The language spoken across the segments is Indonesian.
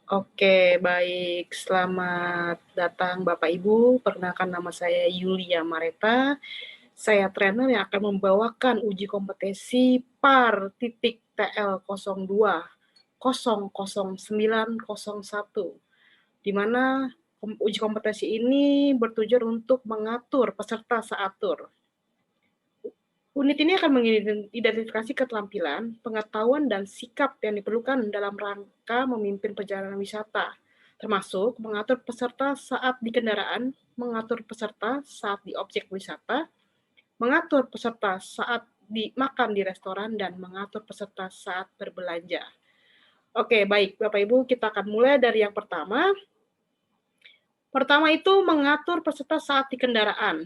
Oke, baik. Selamat datang Bapak Ibu. Perkenalkan nama saya Yulia Mareta. Saya trainer yang akan membawakan uji kompetensi PAR titik TL 02 00901, di mana uji kompetensi ini bertujuan untuk mengatur peserta saat tur. Unit ini akan mengidentifikasi keterampilan, pengetahuan, dan sikap yang diperlukan dalam rangka memimpin perjalanan wisata, termasuk mengatur peserta saat di kendaraan, mengatur peserta saat di objek wisata, mengatur peserta saat makan di restoran, dan mengatur peserta saat berbelanja. Oke, baik Bapak Ibu, kita akan mulai dari yang pertama. Pertama itu mengatur peserta saat di kendaraan.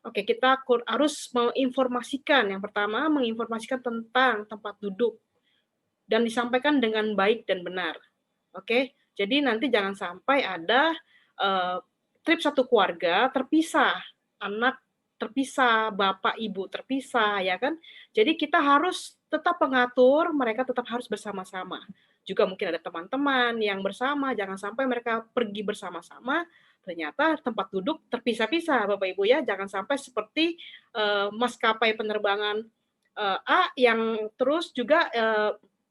Oke, kita harus menginformasikan. Yang pertama, menginformasikan tentang tempat duduk dan disampaikan dengan baik dan benar. Oke, jadi nanti jangan sampai ada trip satu keluarga terpisah, anak terpisah, bapak ibu terpisah, ya kan? Jadi kita harus tetap mengatur, mereka tetap harus bersama-sama. Juga mungkin ada teman-teman yang bersama, jangan sampai mereka pergi bersama-sama, ternyata tempat duduk terpisah-pisah, Bapak Ibu ya. Jangan sampai seperti maskapai penerbangan A yang terus juga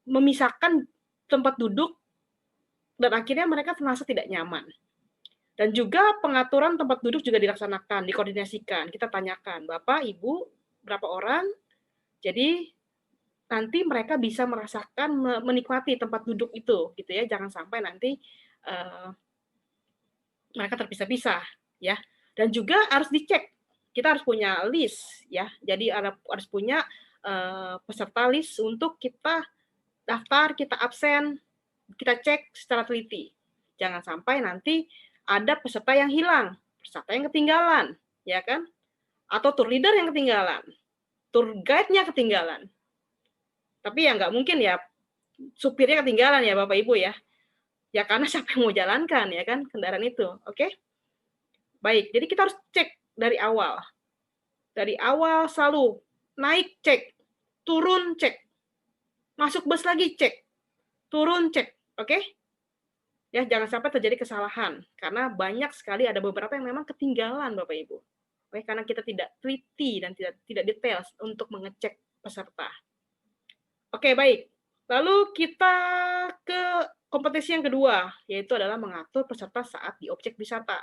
memisahkan tempat duduk dan akhirnya mereka merasa tidak nyaman. Dan juga pengaturan tempat duduk juga dilaksanakan, dikoordinasikan. Kita tanyakan, Bapak, Ibu, berapa orang? Jadi nanti mereka bisa merasakan, menikmati tempat duduk itu, gitu ya. Jangan sampai nanti mereka terpisah-pisah, ya. Dan juga harus dicek. Kita harus punya list, ya. Jadi harus punya peserta list untuk kita daftar, kita absen, kita cek secara teliti. Jangan sampai nanti ada peserta yang hilang, peserta yang ketinggalan, ya kan? Atau tour leader yang ketinggalan, tour guide-nya ketinggalan. Tapi ya nggak mungkin ya supirnya ketinggalan ya Bapak Ibu ya. Ya karena siapa yang mau jalankan ya kan kendaraan itu, oke? Baik, jadi kita harus cek dari awal. Dari awal selalu naik cek, turun cek, masuk bus lagi cek, turun cek, oke? Ya, jangan sampai terjadi kesalahan karena banyak sekali ada beberapa yang memang ketinggalan Bapak Ibu. Oke, karena kita tidak teliti dan tidak detail untuk mengecek peserta. Oke, baik. Lalu kita ke kompetensi yang kedua, yaitu adalah mengatur peserta saat di objek wisata.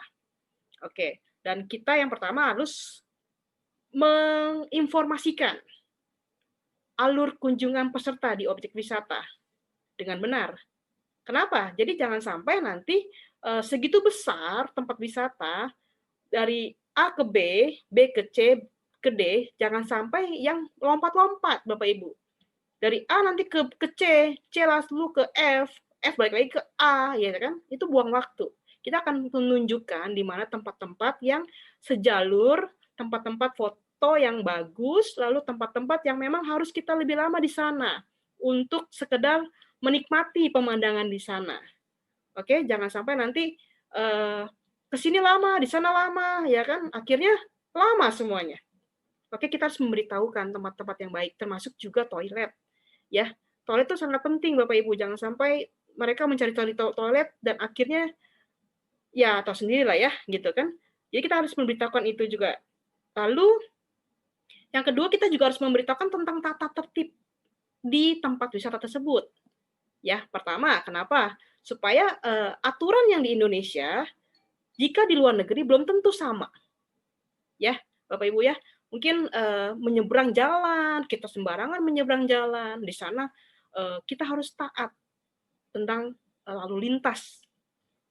Oke, dan kita yang pertama harus menginformasikan alur kunjungan peserta di objek wisata dengan benar. Kenapa? Jadi jangan sampai nanti segitu besar tempat wisata dari A ke B, B ke C, ke D, jangan sampai yang lompat-lompat Bapak Ibu. Dari A nanti ke C, C lalu ke F, F balik lagi ke A, ya kan? Itu buang waktu. Kita akan menunjukkan di mana tempat-tempat yang sejalur, tempat-tempat foto yang bagus, lalu tempat-tempat yang memang harus kita lebih lama di sana untuk sekedar menikmati pemandangan di sana. Oke, jangan sampai nanti ke sini lama, di sana lama, ya kan? Akhirnya lama semuanya. Oke, kita harus memberitahukan tempat-tempat yang baik, termasuk juga toilet. Ya, toilet itu sangat penting Bapak Ibu. Jangan sampai mereka mencari toilet dan akhirnya ya tahu sendiri lah ya, gitu kan? Jadi kita harus memberitahukan itu juga. Lalu yang kedua kita juga harus memberitahukan tentang tata tertib di tempat wisata tersebut. Ya, pertama, kenapa? Supaya aturan yang di Indonesia, jika di luar negeri belum tentu sama. Ya, Bapak Ibu ya, mungkin menyeberang jalan, kita sembarangan menyeberang jalan, di sana kita harus taat tentang lalu lintas.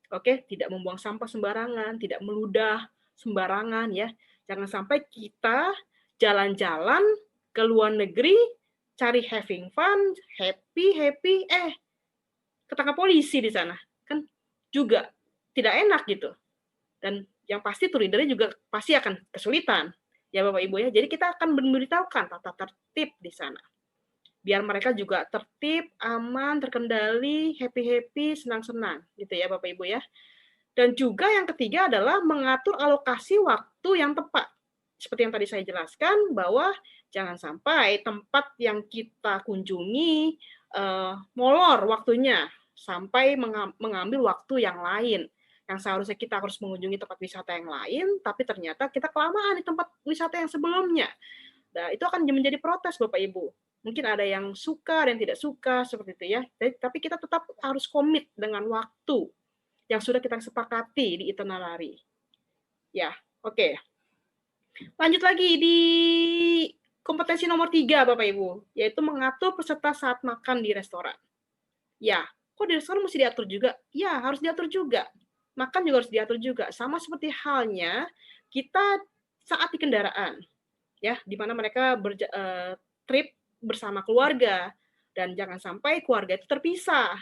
Oke, tidak membuang sampah sembarangan, tidak meludah sembarangan ya. Jangan sampai kita jalan-jalan ke luar negeri, cari having fun, happy, ketangkap polisi di sana. Kan juga tidak enak gitu. Dan yang pasti tour leader-nya juga pasti akan kesulitan. Ya Bapak Ibu ya. Jadi kita akan memberitahukan tata tertib di sana. Biar mereka juga tertib, aman, terkendali, happy-happy, senang-senang gitu ya Bapak Ibu ya. Dan juga yang ketiga adalah mengatur alokasi waktu yang tepat. Seperti yang tadi saya jelaskan bahwa Jangan sampai tempat yang kita kunjungi molor waktunya sampai mengambil waktu yang lain. Yang seharusnya kita harus mengunjungi tempat wisata yang lain, tapi ternyata kita kelamaan di tempat wisata yang sebelumnya. Nah, itu akan menjadi protes Bapak Ibu. Mungkin ada yang suka dan tidak suka seperti itu ya. Tapi kita tetap harus komit dengan waktu yang sudah kita sepakati di itinerary. Ya, oke. Lanjut lagi di kompetensi nomor 3, Bapak Ibu, yaitu mengatur peserta saat makan di restoran. Ya, kok di restoran mesti diatur juga? Ya, harus diatur juga. Makan juga harus diatur juga. Sama seperti halnya kita saat di kendaraan, ya, di mana mereka trip bersama keluarga, dan jangan sampai keluarga itu terpisah.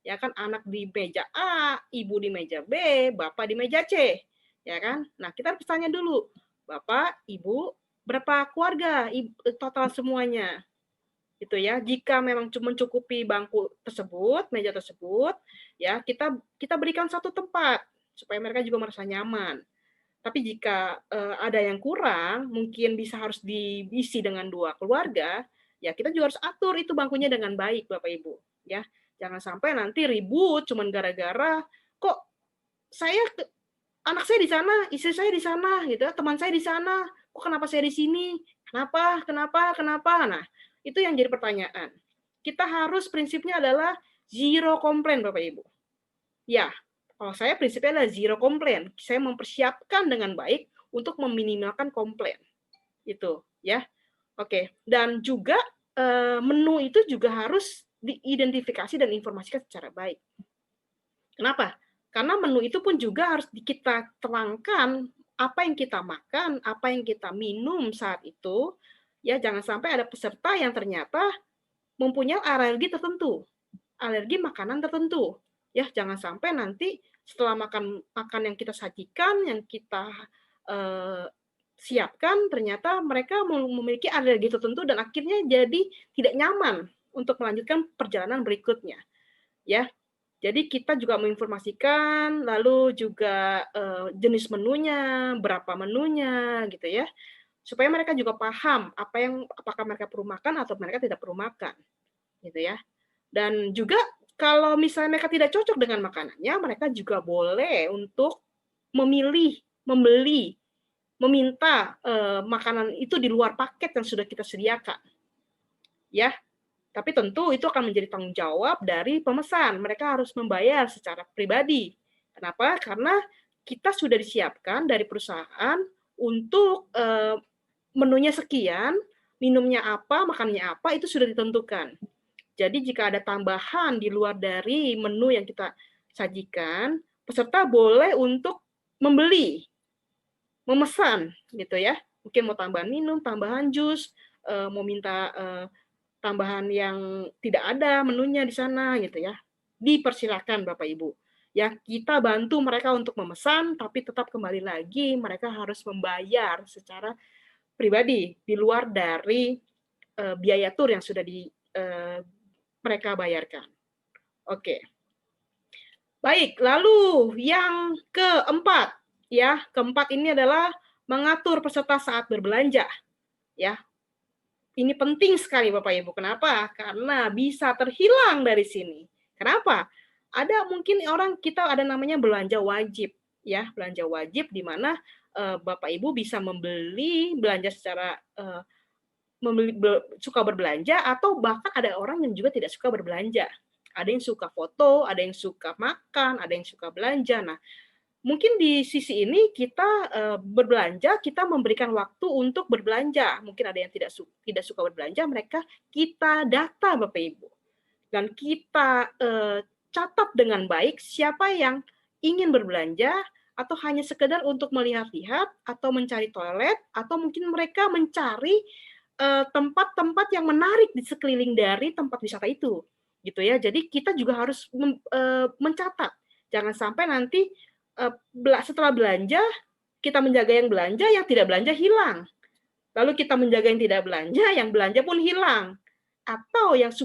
Ya kan, anak di meja A, ibu di meja B, bapak di meja C. Ya kan? Nah, kita harus tanya dulu, Bapak, Ibu, berapa keluarga total semuanya? Gitu ya. Jika memang cuma mencukupi bangku tersebut, meja tersebut, ya kita berikan satu tempat supaya mereka juga merasa nyaman. Tapi jika ada yang kurang, mungkin harus diisi dengan 2 keluarga, ya kita juga harus atur itu bangkunya dengan baik, Bapak Ibu. Ya, jangan sampai nanti ribut cuman gara-gara kok saya anak saya di sana, istri saya di sana, gitu, teman saya di sana, kok kenapa saya di sini? Kenapa? Kenapa? Kenapa? Nah, itu yang jadi pertanyaan. Kita harus prinsipnya adalah zero complaint, Bapak Ibu. Ya, kalau saya prinsipnya adalah zero complaint. Saya mempersiapkan dengan baik untuk meminimalkan komplain. Itu, ya. Oke. Dan juga menu itu juga harus diidentifikasi dan informasikan secara baik. Kenapa? Karena menu itu pun juga harus kita terangkan apa yang kita makan, apa yang kita minum saat itu. Ya, jangan sampai ada peserta yang ternyata mempunyai alergi tertentu, alergi makanan tertentu. Ya, jangan sampai nanti setelah makan yang kita sajikan, yang kita siapkan, ternyata mereka memiliki alergi tertentu dan akhirnya jadi tidak nyaman untuk melanjutkan perjalanan berikutnya. Ya, jadi kita juga menginformasikan, lalu juga jenis menunya, berapa menunya, gitu ya, supaya mereka juga paham apakah mereka perlu makan atau mereka tidak perlu makan, gitu ya. Dan juga kalau misalnya mereka tidak cocok dengan makanannya, mereka juga boleh untuk memilih, membeli, meminta makanan itu di luar paket yang sudah kita sediakan, ya. Tapi tentu itu akan menjadi tanggung jawab dari pemesan. Mereka harus membayar secara pribadi. Kenapa? Karena kita sudah disiapkan dari perusahaan untuk menunya sekian, minumnya apa, makannya apa, itu sudah ditentukan. Jadi jika ada tambahan di luar dari menu yang kita sajikan, peserta boleh untuk membeli, memesan, gitu ya. Mungkin mau tambahan minum, tambahan jus, mau minta tambahan yang tidak ada menunya di sana gitu ya. Dipersilakan Bapak Ibu. Ya, kita bantu mereka untuk memesan, tapi tetap kembali lagi mereka harus membayar secara pribadi di luar dari biaya tur yang sudah mereka bayarkan. Oke. Baik, lalu yang keempat, ya, keempat ini adalah mengatur peserta saat berbelanja. Ya, ini penting sekali Bapak Ibu. Kenapa? Karena bisa terhilang dari sini. Kenapa? Ada mungkin kita ada namanya belanja wajib, ya, belanja wajib di mana Bapak Ibu bisa belanja secara suka berbelanja, atau bahkan ada orang yang juga tidak suka berbelanja. Ada yang suka foto, ada yang suka makan, ada yang suka belanja. Nah, mungkin di sisi ini kita berbelanja, kita memberikan waktu untuk berbelanja. Mungkin ada yang tidak suka berbelanja, mereka kita data Bapak Ibu. Dan kita catat dengan baik siapa yang ingin berbelanja, atau hanya sekedar untuk melihat-lihat, atau mencari toilet, atau mungkin mereka mencari tempat-tempat yang menarik di sekeliling dari tempat wisata itu. Gitu ya. Jadi kita juga harus mencatat. Jangan sampai nanti setelah belanja, kita menjaga yang belanja, yang tidak belanja hilang. Lalu kita menjaga yang tidak belanja, yang belanja pun hilang. Atau yang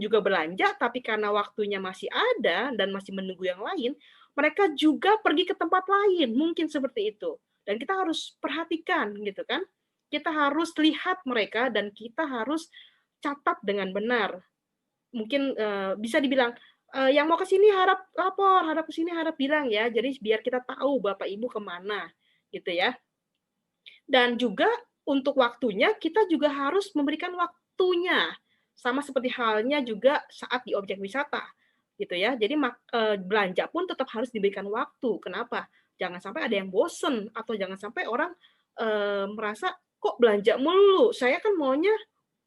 juga belanja, tapi karena waktunya masih ada dan masih menunggu yang lain, mereka juga pergi ke tempat lain, mungkin seperti itu. Dan kita harus perhatikan, gitu kan. kita harus lihat mereka dan kita harus catat dengan benar. Mungkin bisa dibilang yang mau ke sini harap lapor, harap ke sini harap bilang ya. Jadi biar kita tahu Bapak Ibu kemana, gitu ya. Dan juga untuk waktunya kita juga harus memberikan waktunya. Sama seperti halnya juga saat di objek wisata, gitu ya. Jadi belanja pun tetap harus diberikan waktu. Kenapa? Jangan sampai ada yang bosen atau jangan sampai orang merasa kok belanja mulu. Saya kan maunya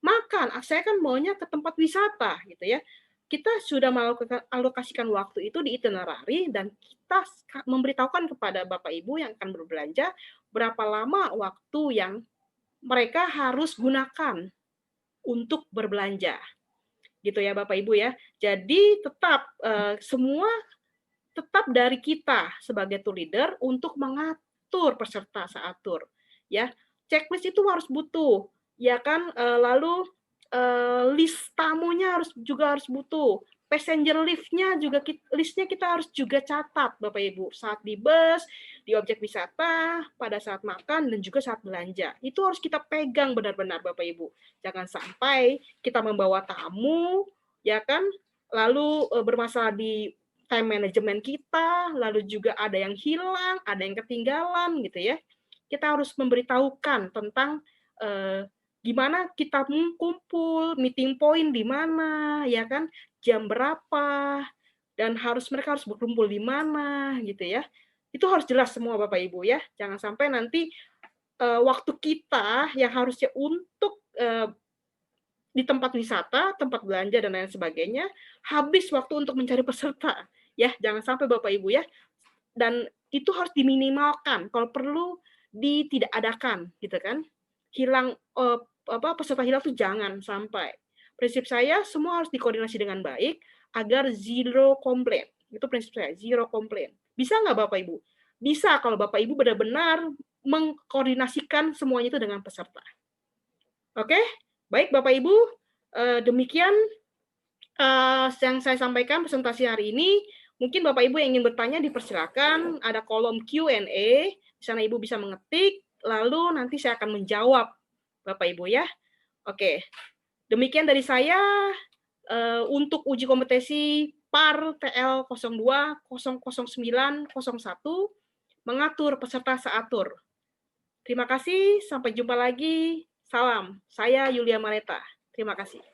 makan, saya kan maunya ke tempat wisata, gitu ya. Kita sudah mengalokasikan waktu itu di itinerary dan kita memberitahukan kepada Bapak Ibu yang akan berbelanja berapa lama waktu yang mereka harus gunakan untuk berbelanja. Gitu ya Bapak Ibu ya. Jadi tetap semua tetap dari kita sebagai tour leader untuk mengatur peserta saat tour. Ya, checklist itu harus butuh, ya kan? Lalu list tamunya juga harus butuh. Passenger listnya juga listnya kita harus juga catat, Bapak Ibu. Saat di bus, di objek wisata, pada saat makan dan juga saat belanja. Itu harus kita pegang benar-benar, Bapak Ibu. Jangan sampai kita membawa tamu, ya kan? Lalu bermasalah di time management kita, lalu juga ada yang hilang, ada yang ketinggalan gitu ya. Kita harus memberitahukan tentang gimana kita kumpul, meeting point di mana, ya kan, jam berapa, dan mereka harus berkumpul di mana gitu ya. Itu harus jelas semua Bapak Ibu ya. Jangan sampai nanti waktu kita yang harusnya untuk di tempat wisata, tempat belanja dan lain sebagainya, habis waktu untuk mencari peserta. Ya, jangan sampai Bapak Ibu ya. Dan itu harus diminimalkan, kalau perlu tidak adakan gitu kan. Hilang peserta hilang tuh jangan sampai. Prinsip saya semua harus dikoordinasi dengan baik agar zero complaint. Itu prinsip saya, zero complaint. Bisa nggak Bapak Ibu? Bisa kalau Bapak Ibu benar-benar mengkoordinasikan semuanya itu dengan peserta. Oke? Baik Bapak Ibu, demikian yang saya sampaikan presentasi hari ini. Mungkin Bapak Ibu yang ingin bertanya dipersilakan, ada kolom Q&A, di sana Ibu bisa mengetik, lalu nanti saya akan menjawab Bapak Ibu ya. Oke, demikian dari saya untuk uji kompetensi PAR TL 02 009 01 mengatur peserta saat tur. Terima kasih, sampai jumpa lagi. Salam, saya Yulia Mareta. Terima kasih.